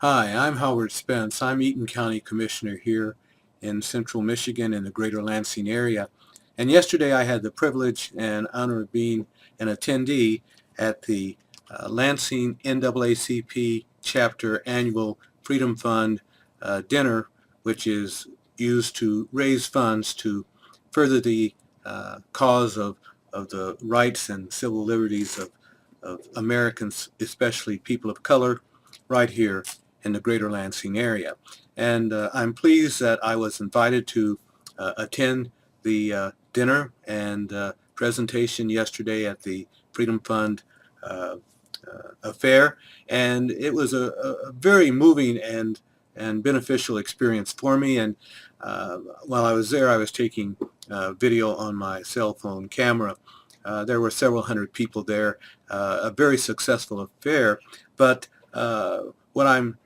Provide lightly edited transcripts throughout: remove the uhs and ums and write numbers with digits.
Hi, I'm Howard Spence. I'm Eaton County Commissioner here in central Michigan in the greater Lansing area. And yesterday I had the privilege and honor of being an attendee at the Lansing NAACP chapter annual Freedom Fund dinner, which is used to raise funds to further the cause of the rights and civil liberties of Americans, especially people of color, right here in the greater Lansing area. And I'm pleased that I was invited to attend the dinner and presentation yesterday at the Freedom Fund affair. And it was a very moving and beneficial experience for me. And while I was there, I was taking video on my cell phone camera. There were several hundred people there, a very successful affair. But what I'm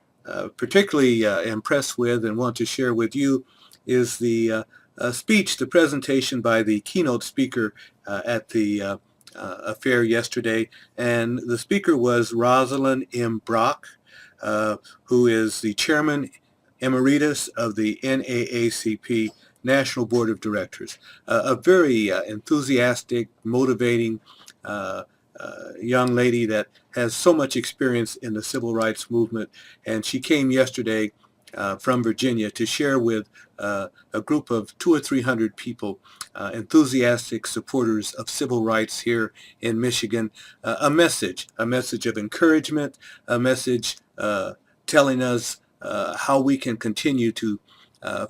particularly impressed with and want to share with you is the speech, the presentation by the keynote speaker at the affair yesterday. And the speaker was Roslyn M. Brock, who is the chairman Emeritus of the NAACP National Board of Directors. A very enthusiastic, motivating young lady that has so much experience in the civil rights movement, and she came yesterday from Virginia to share with a group of 200 or 300 people, enthusiastic supporters of civil rights here in Michigan, a message of encouragement, a message telling us how we can continue to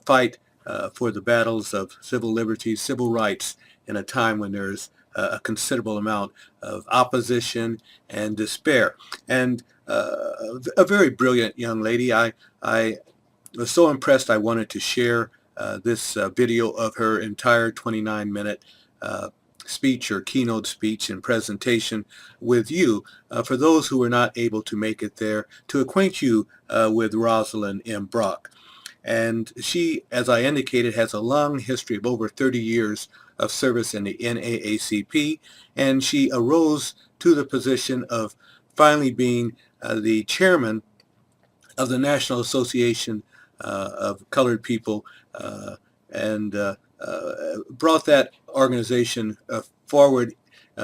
fight for the battles of civil liberties, civil rights in a time when there's a considerable amount of opposition and despair. And a very brilliant young lady. I was so impressed I wanted to share this video of her entire 29-minute speech or keynote speech and presentation with you, for those who were not able to make it there, to acquaint you with Rosalind M. Brock. And she, as I indicated, has a long history of over 30 years of service in the NAACP, and she arose to the position of finally being the chairman of the National Association of Colored People, and brought that organization forward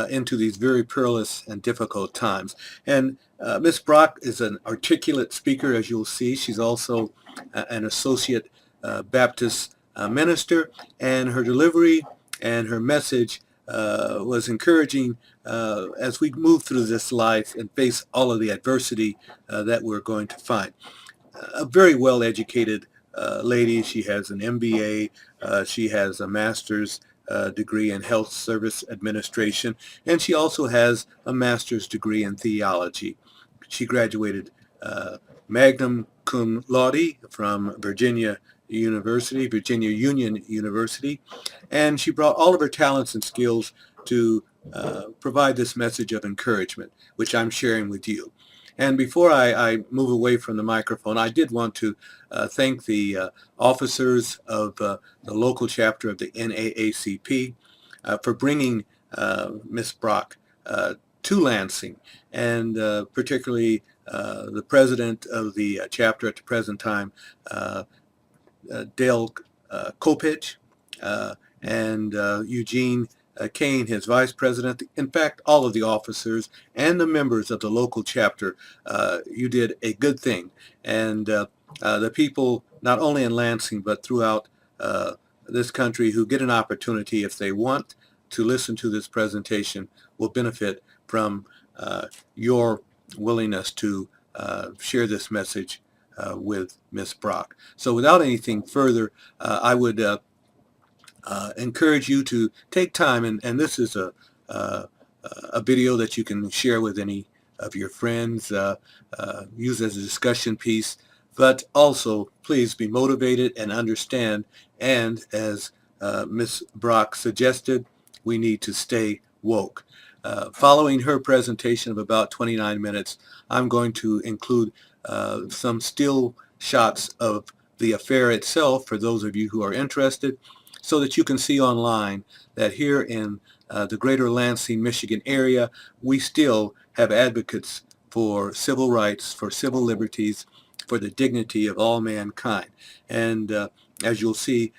into these very perilous and difficult times. And Ms. Brock is an articulate speaker, as you'll see. She's also an associate Baptist minister, and her delivery and her message was encouraging as we move through this life and face all of the adversity that we're going to find. A very well-educated lady. She has an MBA. She has a master's degree in health service administration, and she also has a master's degree in theology. She graduated magna cum laude from Virginia Union University, and she brought all of her talents and skills to provide this message of encouragement, which I'm sharing with you. And before I move away from the microphone, I did want to thank the officers of the local chapter of the NAACP for bringing Ms. Brock to Lansing, and particularly the president of the chapter at the present time, Dale Kopich, and Eugene Kane, his vice president. In fact, all of the officers and the members of the local chapter, you did a good thing. And the people, not only in Lansing, but throughout this country, who get an opportunity, if they want to listen to this presentation, will benefit from your willingness to share this message with Ms. Brock. So without anything further, I would encourage you to take time, and this is a video that you can share with any of your friends, use as a discussion piece, but also please be motivated and understand, and as Ms. Brock suggested, we need to stay woke. Following her presentation of about 29 minutes, I'm going to include some still shots of the affair itself for those of you who are interested, so that you can see online that here in the greater Lansing, Michigan area, we still have advocates for civil rights, for civil liberties, for the dignity of all mankind. And as you'll see,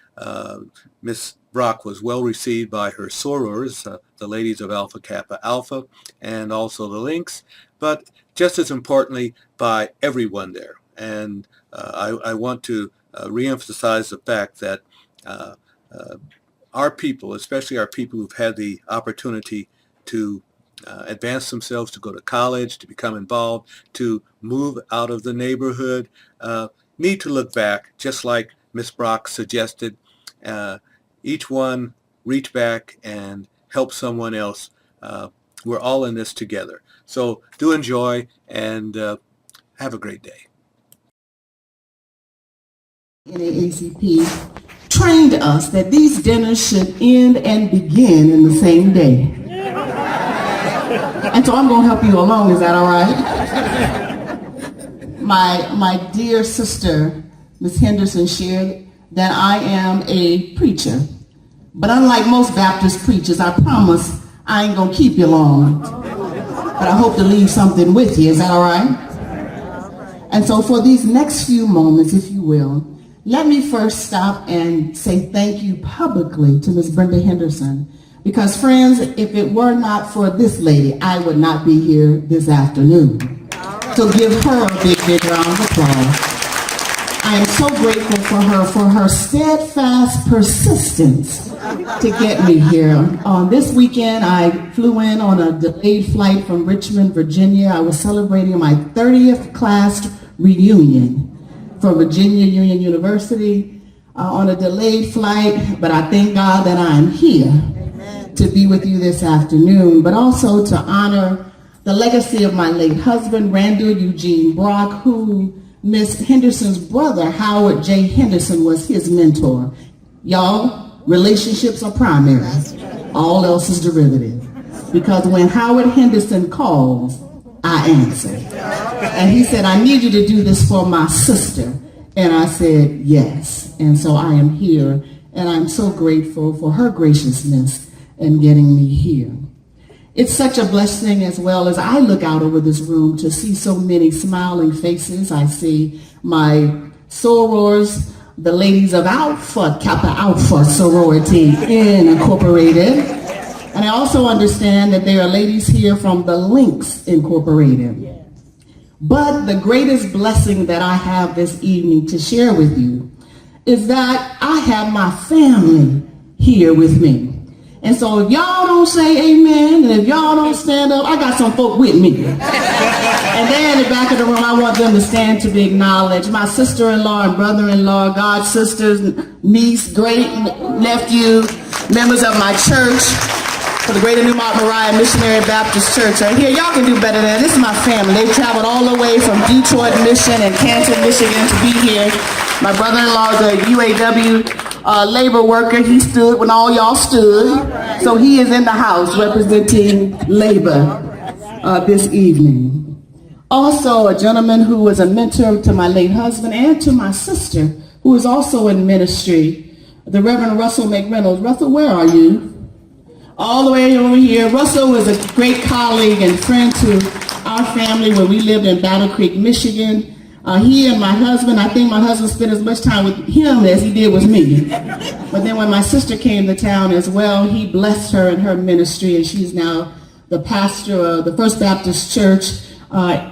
Miss Brock was well received by her sorors, the ladies of Alpha Kappa Alpha, and also the Lynx, but just as importantly, by everyone there. And I want to reemphasize the fact that our people, especially our people who've had the opportunity to advance themselves, to go to college, to become involved, to move out of the neighborhood, need to look back, just like Ms. Brock suggested. Each one reach back and help someone else. We're all in this together. So do enjoy and have a great day. NAACP trained us that these dinners should end and begin in the same day. And so I'm going to help you along. Is that all right? My dear sister, Ms. Henderson, shared that I am a preacher. But unlike most Baptist preachers, I promise I ain't going to keep you long. But I hope to leave something with you. Is that all right? And so for these next few moments, if you will, let me first stop and say thank you publicly to Ms. Brenda Henderson. Because friends, if it were not for this lady, I would not be here this afternoon. So give her a big, big round of applause. I am so grateful for her steadfast persistence to get me here. This weekend, I flew in on a delayed flight from Richmond, Virginia. I was celebrating my 30th class reunion from Virginia Union University on a delayed flight, but I thank God that I am here to be with you this afternoon, but also to honor the legacy of my late husband, Randall Eugene Brock, who Miss Henderson's brother, Howard J. Henderson, was his mentor. Y'all, relationships are primary. All else is derivative. Because when Howard Henderson calls, I answer. And he said, I need you to do this for my sister. And I said, yes. And so I am here, and I'm so grateful for her graciousness in getting me here. It's such a blessing as well as I look out over this room to see so many smiling faces. I see my sorors, the ladies of Alpha Kappa Alpha Sorority Incorporated. And I also understand that there are ladies here from the Lynx Incorporated. But the greatest blessing that I have this evening to share with you is that I have my family here with me. And so if y'all don't say amen, and if y'all don't stand up, I got some folk with me. And there in the back of the room, I want them to stand to be acknowledged. My sister-in-law and brother-in-law, God's sisters, niece, great nephew, members of my church, for the Greater New Mount Moriah Missionary Baptist Church are here. Y'all can do better than that. This is my family. They traveled all the way from Detroit, Michigan, and Canton, Michigan to be here. My brother-in-law is a UAW labor worker. He stood when all y'all stood. So he is in the house representing labor this evening. Also, a gentleman who was a mentor to my late husband and to my sister, who is also in ministry, the Reverend Russell McReynolds. Russell, where are you? All the way over here. Russell was a great colleague and friend to our family when we lived in Battle Creek, Michigan. He and my husband, I think my husband spent as much time with him as he did with me. But then when my sister came to town as well, he blessed her in her ministry, and she's now the pastor of the First Baptist Church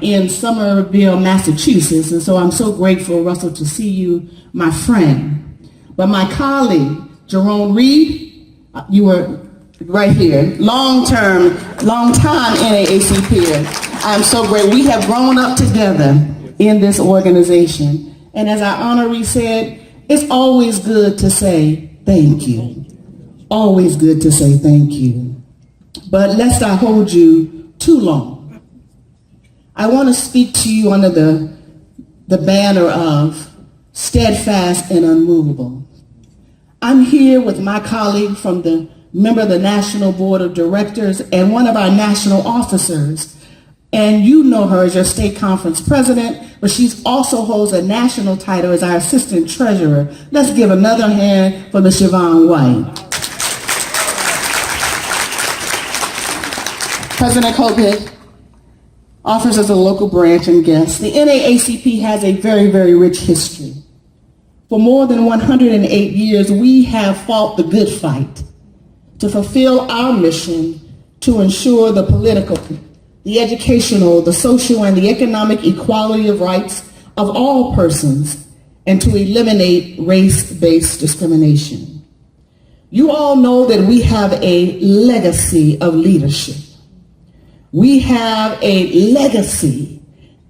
in Somerville, Massachusetts. And so I'm so grateful, Russell, to see you, my friend. But my colleague, Jerome Reed, you were right here, long time NAACP. I'm so grateful. We have grown up together in this organization. And as our honoree said, it's always good to say thank you. Always good to say thank you. But lest I hold you too long, I want to speak to you under the banner of Steadfast and Immovable. I'm here with my colleague from the member of the National Board of Directors and one of our national officers. And you know her as your state conference president, but she also holds a national title as our assistant treasurer. Let's give another hand for Ms. Siobhan White. President Colbert, officers of the local branch, and guests, the NAACP has a very, very rich history. For more than 108 years, we have fought the good fight to fulfill our mission to ensure the political, the educational, the social, and the economic equality of rights of all persons, and to eliminate race-based discrimination. You all know that we have a legacy of leadership. We have a legacy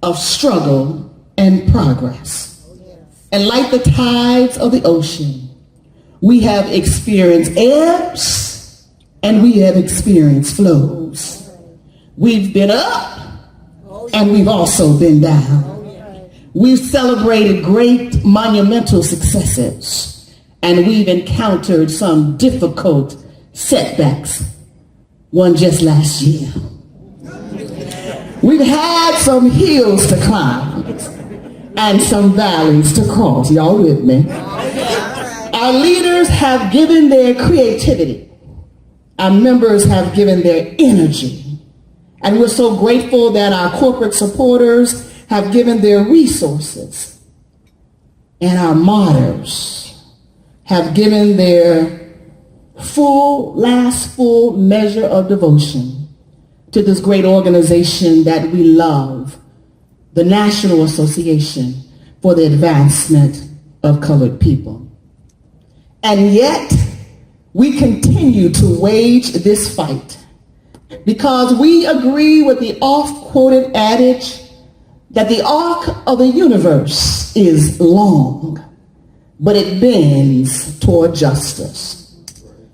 of struggle and progress. And like the tides of the ocean, we have experienced ebbs and we have experienced flows. We've been up and we've also been down. We've celebrated great monumental successes, and we've encountered some difficult setbacks, one just last year. We've had some hills to climb and some valleys to cross. Y'all with me? Our leaders have given their creativity. Our members have given their energy. And we're so grateful that our corporate supporters have given their resources, and our martyrs have given their full measure of devotion to this great organization that we love, the National Association for the Advancement of Colored People. And yet, we continue to wage this fight because we agree with the oft-quoted adage that the arc of the universe is long, but it bends toward justice.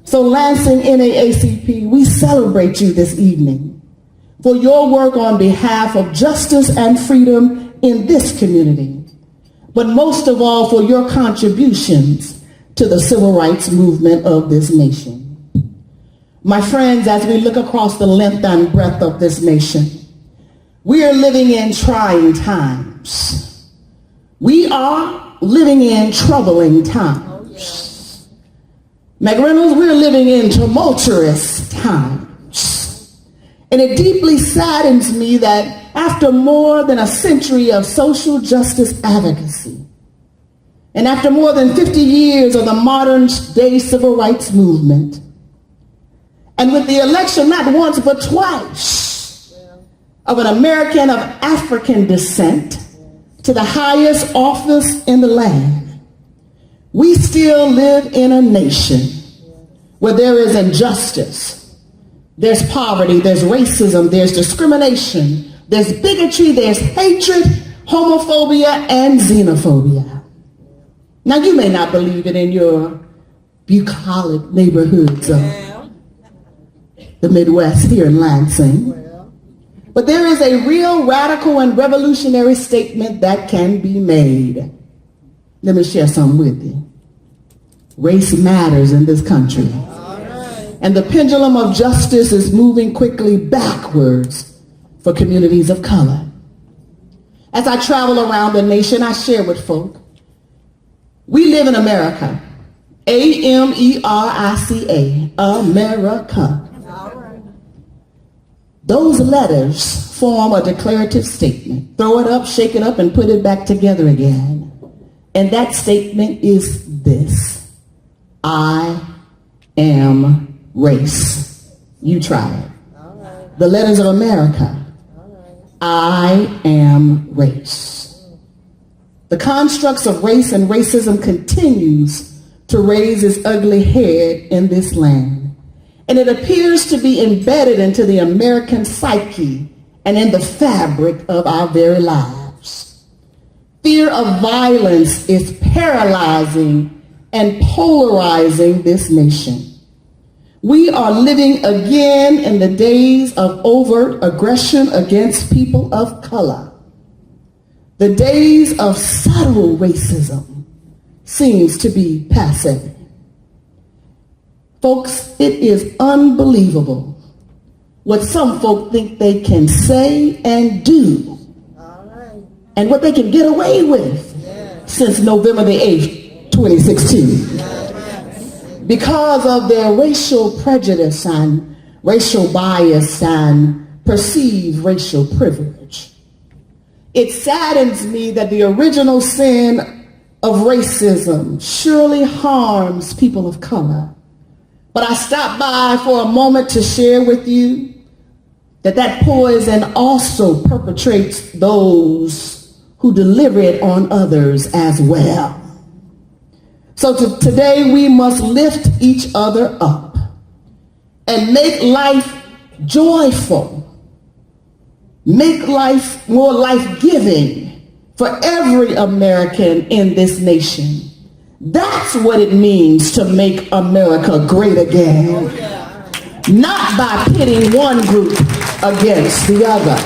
So Lansing NAACP, we celebrate you this evening for your work on behalf of justice and freedom in this community, but most of all for your contributions to the civil rights movement of this nation. My friends, as we look across the length and breadth of this nation, we are living in trying times. We are living in troubling times. McReynolds, we're living in tumultuous times. And it deeply saddens me that after more than a century of social justice advocacy, and after more than 50 years of the modern day civil rights movement, and with the election not once but twice of an American of African descent to the highest office in the land, we still live in a nation where there is injustice, there's poverty, there's racism, there's discrimination, there's bigotry, there's hatred, homophobia, and xenophobia. Now, you may not believe it in your bucolic neighborhoods of the Midwest here in Lansing, but there is a real radical and revolutionary statement that can be made. Let me share something with you. Race matters in this country. And the pendulum of justice is moving quickly backwards for communities of color. As I travel around the nation, I share with folk, we live in America. A-M-E-R-I-C-A, America. Those letters form a declarative statement. Throw it up, shake it up, and put it back together again. And that statement is this: I am race. You try it. The letters of America. I am race. The constructs of race and racism continues to raise its ugly head in this land. And it appears to be embedded into the American psyche and in the fabric of our very lives. Fear of violence is paralyzing and polarizing this nation. We are living again in the days of overt aggression against people of color. The days of subtle racism seems to be passé. Folks, it is unbelievable what some folk think they can say and do, and what they can get away with since November the 8th, 2016. Because of their racial prejudice and racial bias and perceive racial privilege. It saddens me that the original sin of racism surely harms people of color. But I stopped by for a moment to share with you that poison also perpetrates those who deliver it on others as well. So today we must lift each other up and make life joyful, make life more life-giving for every American in this nation. That's what it means to make America great again. Not by pitting one group against the other.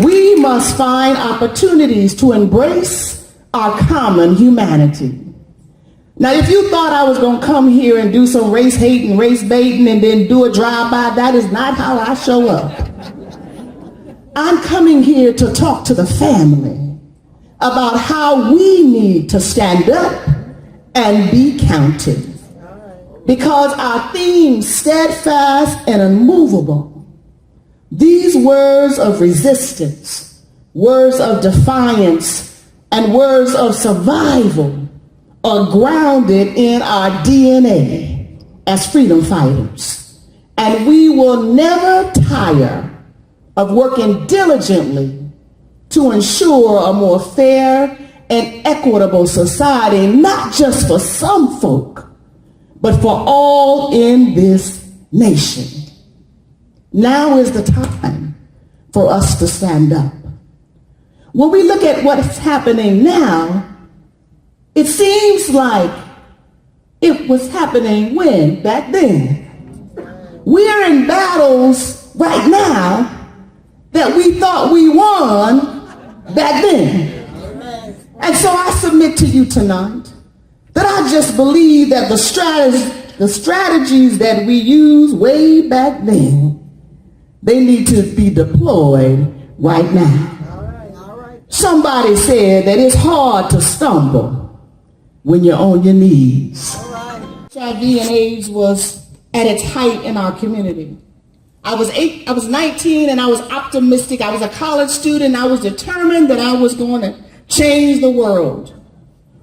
We must find opportunities to embrace our common humanity. Now, if you thought I was going to come here and do some race hating, race baiting, and then do a drive-by, that is not how I show up. I'm coming here to talk to the family about how we need to stand up and be counted. Because our theme, steadfast and immovable, these words of resistance, words of defiance, and words of survival are grounded in our DNA as freedom fighters. And we will never tire of working diligently to ensure a more fair and equitable society, not just for some folk, but for all in this nation. Now is the time for us to stand up. When we look at what's happening now, it seems like it was happening when? Back then. We're in battles right now that we thought we won back then. And so I submit to you tonight that I just believe that the strategies that we used way back then, they need to be deployed right now. Somebody said that it's hard to stumble when you're on your knees. HIV and AIDS was at its height in our community. I was 19 and I was optimistic. I was a college student. I was determined that I was going to change the world,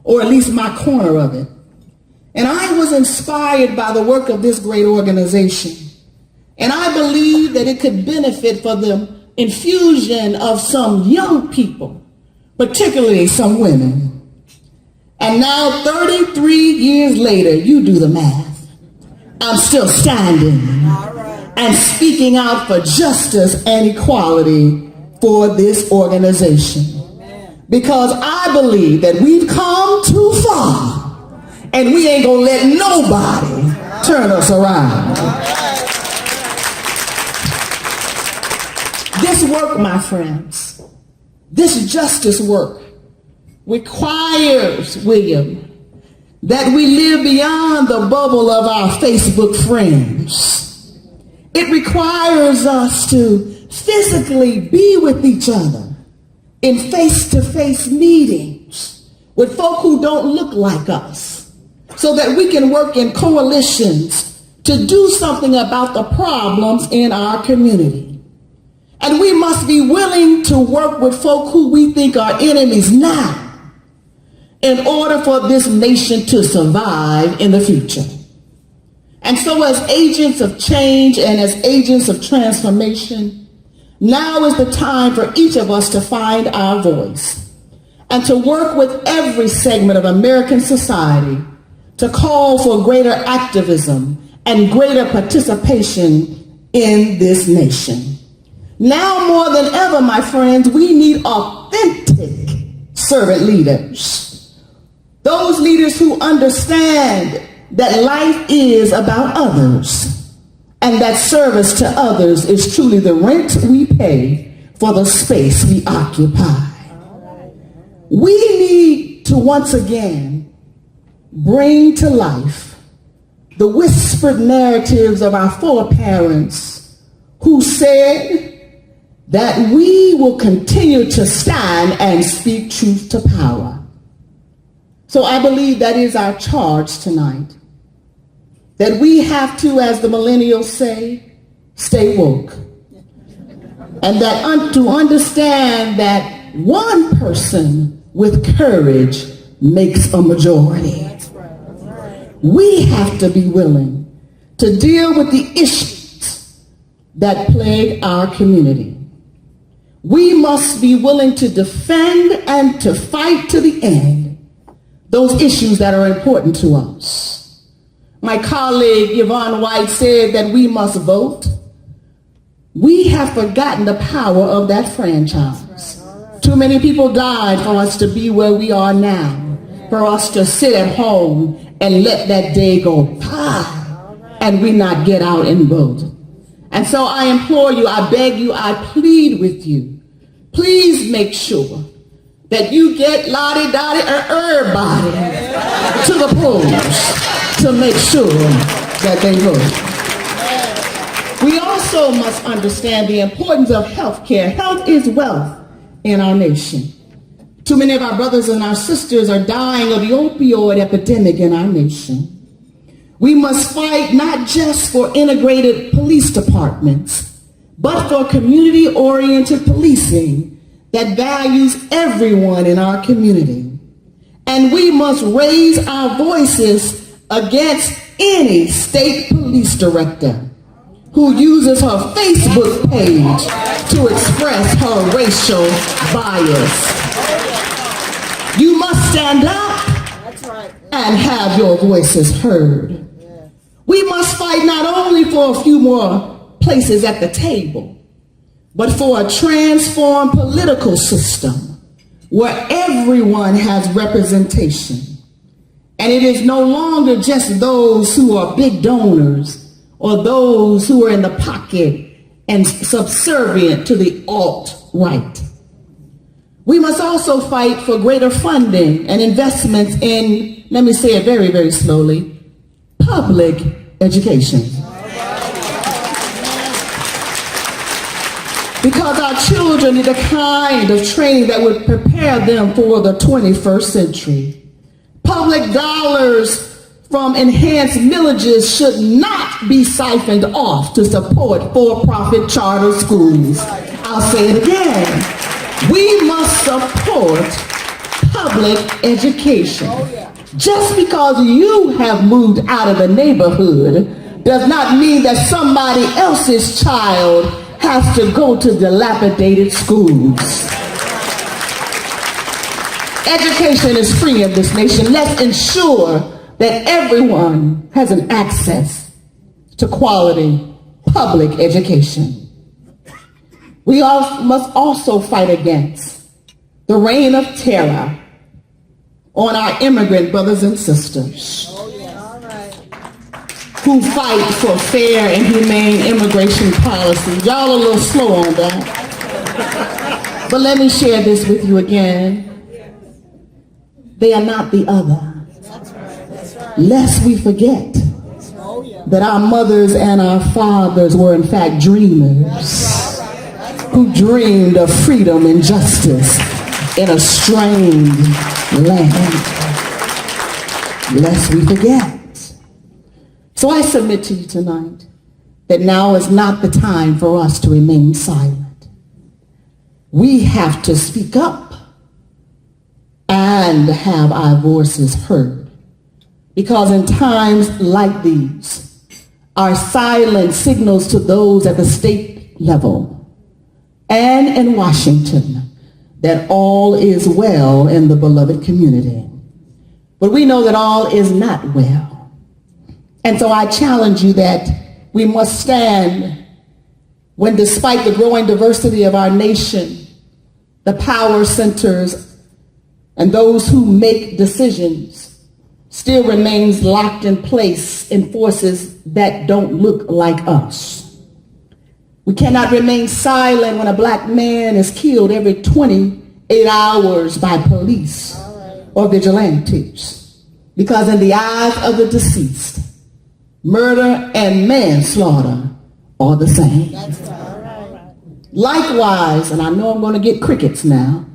or at least my corner of it. And I was inspired by the work of this great organization. And I believed that it could benefit for the infusion of some young people, particularly some women. And now 33 years later, you do the math. I'm still standing and speaking out for justice and equality for this organization. Because I believe that we've come too far and we ain't gonna let nobody turn us around. This work, my friends, this justice work requires, William, that we live beyond the bubble of our Facebook friends. It requires us to physically be with each other in face-to-face meetings with folk who don't look like us, so that we can work in coalitions to do something about the problems in our community. And we must be willing to work with folk who we think are enemies now in order for this nation to survive in the future. And so as agents of change and as agents of transformation, now is the time for each of us to find our voice and to work with every segment of American society to call for greater activism and greater participation in this nation. Now more than ever, my friends, we need authentic servant leaders. Those leaders who understand that life is about others and that service to others is truly the rent we pay for the space we occupy. We need to once again bring to life the whispered narratives of our foreparents who said that we will continue to stand and speak truth to power. So I believe that is our charge tonight. That we have to, as the millennials say, stay woke. and that to understand that one person with courage makes a majority. We have to be willing to deal with the issues that plague our community. We must be willing to defend and to fight to the end those issues that are important to us. My colleague Yvonne White said that we must vote. We have forgotten the power of that franchise. Too many people died for us to be where we are now, for us to sit at home and let that day go by and we not get out and vote. And so I implore you, I beg you, I plead with you, please make sure that you get lottie-dottie or everybody to the polls to make sure that they vote. We also must understand the importance of health care. Health is wealth in our nation. Too many of our brothers and our sisters are dying of the opioid epidemic in our nation. We must fight not just for integrated police departments, but for community-oriented policing that values everyone in our community. And we must raise our voices against any state police director who uses her Facebook page to express her racial bias. You must stand up and have your voices heard. We must fight not only for a few more places at the table, but for a transformed political system where everyone has representation. And it is no longer just those who are big donors or those who are in the pocket and subservient to the alt-right. We must also fight for greater funding and investments in, let me say it very, very slowly, public education. Because our children need the kind of training that would prepare them for the 21st century. Public dollars from enhanced millages should not be siphoned off to support for-profit charter schools. I'll say it again. We must support public education. Just because you have moved out of the neighborhood does not mean that somebody else's child has to go to dilapidated schools. Education is free in this nation. Let's ensure that everyone has an access to quality public education. We must also fight against the reign of terror on our immigrant brothers and sisters who fight for fair and humane immigration policy. Y'all are a little slow on that. But let me share this with you again. They are not the other. Lest we forget that our mothers and our fathers were in fact dreamers who dreamed of freedom and justice in a strange land. Lest we forget. So I submit to you tonight that now is not the time for us to remain silent. We have to speak up and have our voices heard. Because in times like these, our silence signals to those at the state level and in Washington that all is well in the beloved community. But we know that all is not well. And so I challenge you that we must stand when, despite the growing diversity of our nation, the power centers and those who make decisions still remains locked in place in forces that don't look like us. We cannot remain silent when a black man is killed every 28 hours by police or vigilantes. Because in the eyes of the deceased, murder and manslaughter are the same. Likewise, and I know I'm going to get crickets now,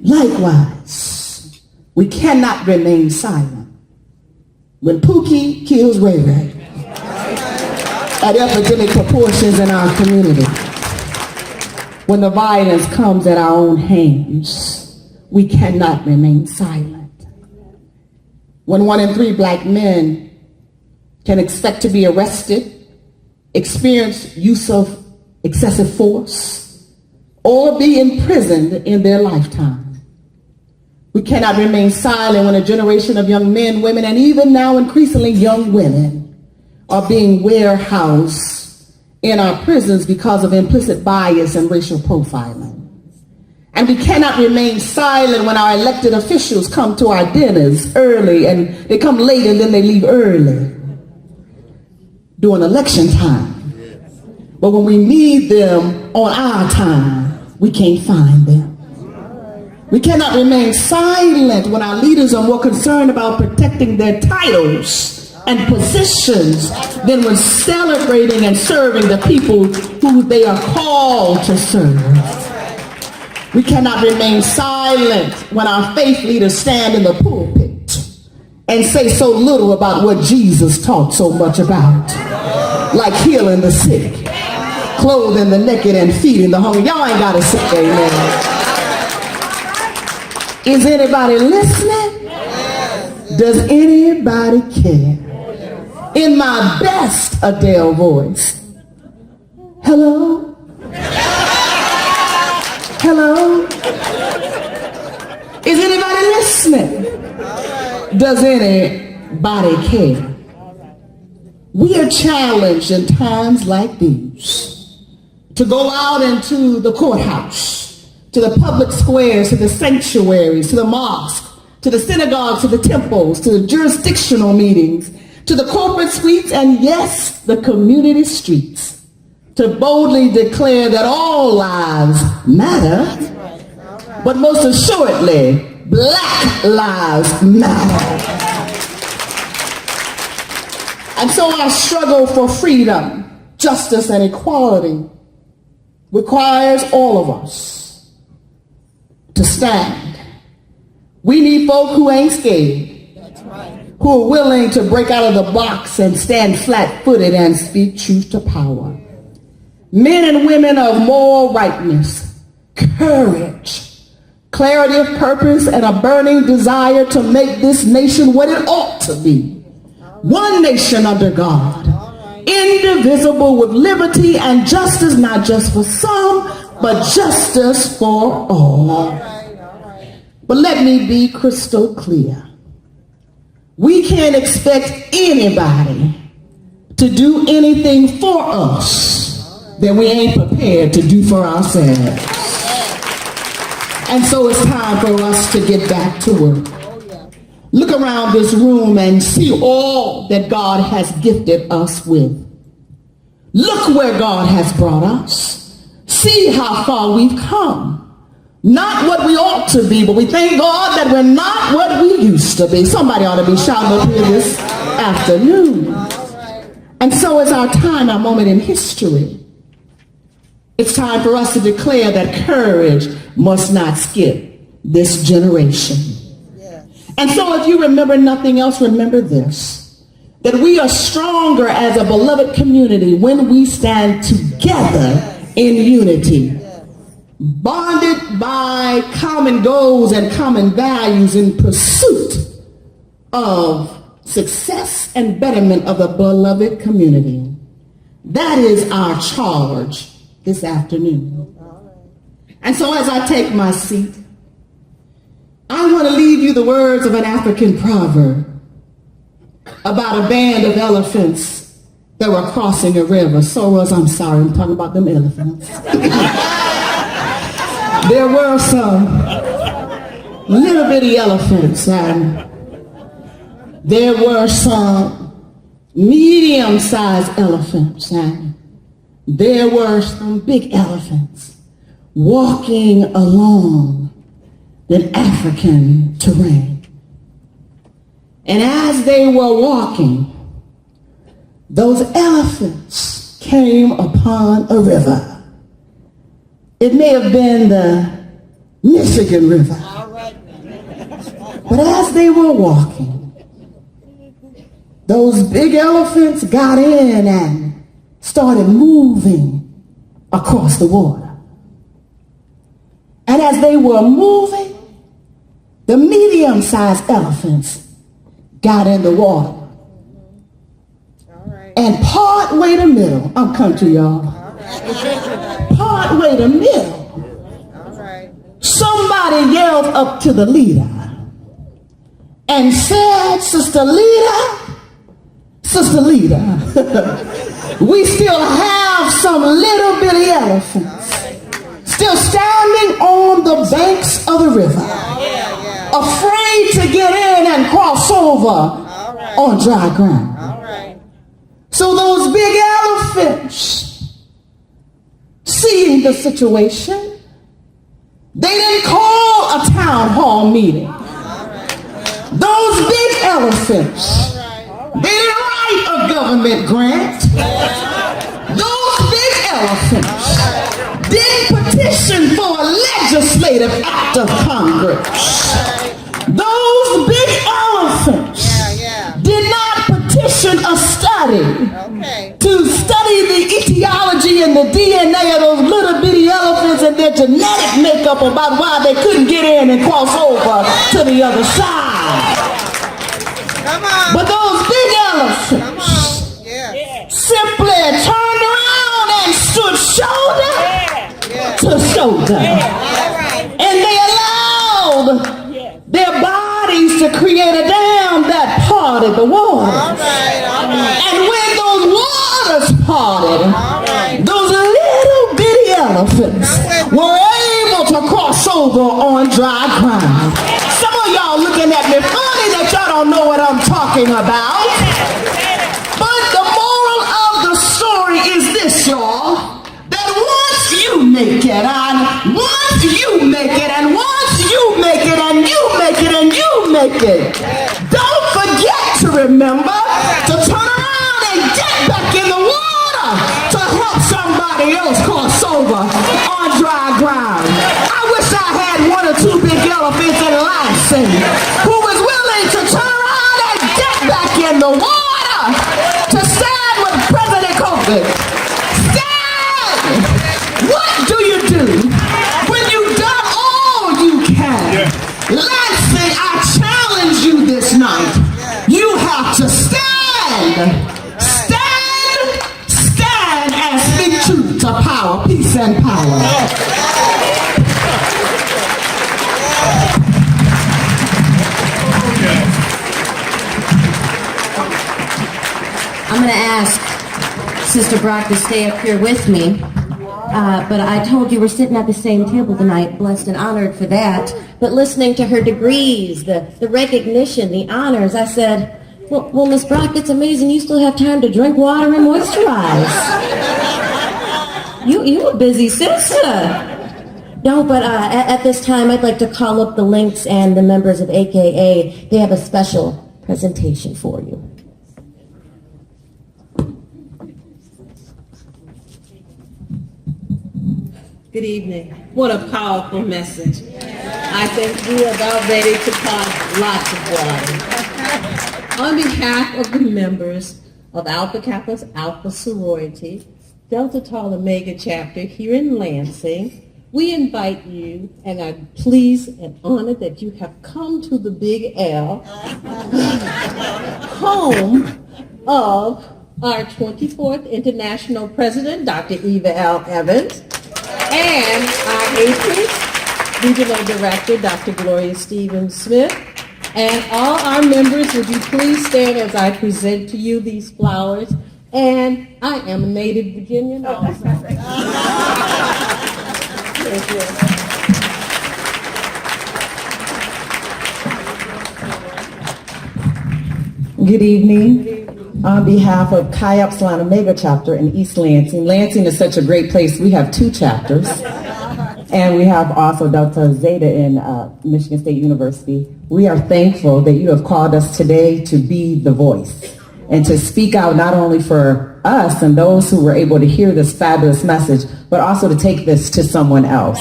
likewise, we cannot remain silent when Pookie kills Ray Ray at epidemic proportions in our community. when the violence comes at our own hands, we cannot remain silent. When 1 in 3 black men can expect to be arrested, experience use of excessive force, or be imprisoned in their lifetime, we cannot remain silent when a generation of young men, women, and even now increasingly young women are being warehoused in our prisons because of implicit bias and racial profiling. And we cannot remain silent when our elected officials come to our dinners early and they come late and then they leave early during election time. But when we need them on our time, we can't find them. We cannot remain silent when our leaders are more concerned about protecting their titles and positions than when celebrating and serving the people who they are called to serve. We cannot remain silent when our faith leaders stand in the pulpit and say so little about what Jesus taught so much about, like healing the sick, clothing the naked, and feeding the hungry. Y'all ain't got to say amen. Is anybody listening? Does anybody care? In my best Adele voice. Hello? Hello? Is anybody listening? Does anybody care? We are challenged in times like these to go out into the courthouse, to the public squares, to the sanctuaries, to the mosque, to the synagogues, to the temples, to the jurisdictional meetings, to the corporate suites, and yes, the community streets, to boldly declare that all lives matter, but most assuredly, Black lives matter. And so our struggle for freedom, justice, and equality requires all of us to stand. We need folk who ain't scared, who are willing to break out of the box and stand flat-footed and speak truth to power. Men and women of moral rightness, courage, clarity of purpose, and a burning desire to make this nation what it ought to be. One nation under God, indivisible, with liberty and justice, not just for some, but justice for all. But let me be crystal clear. We can't expect anybody to do anything for us that we ain't prepared to do for ourselves. And so it's time for us to get back to work. Look around this room and see all that God has gifted us with. Look where God has brought us. See how far we've come. Not what we ought to be, but we thank God that we're not what we used to be. Somebody ought to be shouting up here this afternoon. And so it's our time, our moment in history. It's time for us to declare that courage must not skip this generation. And so if you remember nothing else, remember this, that we are stronger as a beloved community when we stand together in unity, bonded by common goals and common values in pursuit of success and betterment of the beloved community. That is our charge this afternoon. And so as I take my seat, I want to leave you the words of an African proverb about a band of elephants that were crossing a river. I'm sorry, I'm talking about them elephants. There were some little bitty elephants, and there were some medium-sized elephants, and there were some big elephants walking along an African terrain. And as they were walking, those elephants came upon a river. It may have been the Michigan River. But as they were walking, those big elephants got in and started moving across the water. And as they were moving, the medium-sized elephants got in the water. And partway the middle, I'm country, y'all. Partway the middle, somebody yelled up to the leader and said, Sister Leader, we still have some little bitty elephants still standing on the banks of the river, afraid to get in and cross over on dry ground. So those big elephants, seeing the situation, they didn't call a town hall meeting. Those big elephants, they didn't write a government grant. Those big elephants didn't petition for a legislative act of Congress. Those big elephants did not petition a study to study the etiology and the DNA of those little bitty elephants and their genetic makeup about why they couldn't get in and cross over to the other side. But those big elephants simply turned around and stood shoulder to shoulder. And they allowed their bodies to create a dam that parted the water. And when those waters parted, those little bitty elephants were able to cross over on dry ground. Some of y'all looking at me funny that y'all don't know what I'm talking about. But the moral of the story is this, y'all, that once you make it, and once you make it, and once you make it, and you make it, and you make it, don't forget to remember to turn around and get back in the water to help somebody else cross over on dry ground. I wish I had one or two big elephants in Lansing who was willing to turn around and get back in the water to stand with President COVID. Stand! What do you do when you've done all you can? Lansing, I challenge you this night. You have to stand. Stand and speak truth to power, peace and power. I'm going to ask Sister Brock to stay up here with me. But I told you we're sitting at the same table tonight, blessed and honored for that. But listening to her degrees, the recognition, the honors, I said, well, Miss Brock, it's amazing you still have time to drink water and moisturize. You a busy sister. No, but at this time, I'd like to call up the Links and the members of AKA. They have a special presentation for you. Good evening. What a powerful message. I think we are about ready to pop lots of water. On behalf of the members of Alpha Kappa's Alpha Sorority, Delta Tau Omega chapter here in Lansing, we invite you and are pleased and honored that you have come to the Big L, home of our 24th International President, Dr. Eva L. Evans, and our APIS Regional Director, Dr. Gloria Stevens Smith, and all our members. Would you please stand as I present to you these flowers? And I am a native Virginian also. Thank you. Good evening. On behalf of Chi Epsilon Omega chapter in East Lansing. Lansing is such a great place. We have 2 chapters. And we have also Delta Zeta in Michigan State University. We are thankful that you have called us today to be the voice and to speak out not only for us and those who were able to hear this fabulous message, but also to take this to someone else.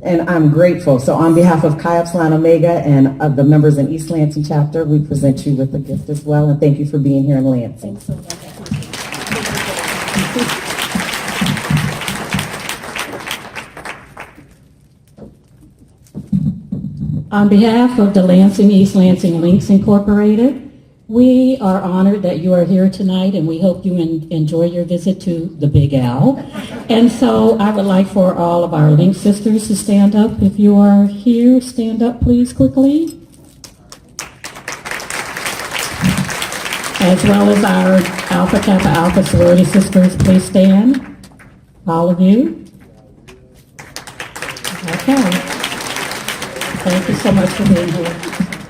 And I'm grateful. So on behalf of Chi Epsilon Omega and of the members in East Lansing chapter, we present you with a gift as well. And thank you for being here in Lansing. On behalf of the Lansing East Lansing Links Incorporated, we are honored that you are here tonight, and we hope you enjoy your visit to the Big Al. And so I would like for all of our Link sisters to stand up. If you are here, stand up please quickly. As well as our Alpha Kappa Alpha sorority sisters, please stand. All of you. Okay. Thank you so much for being here.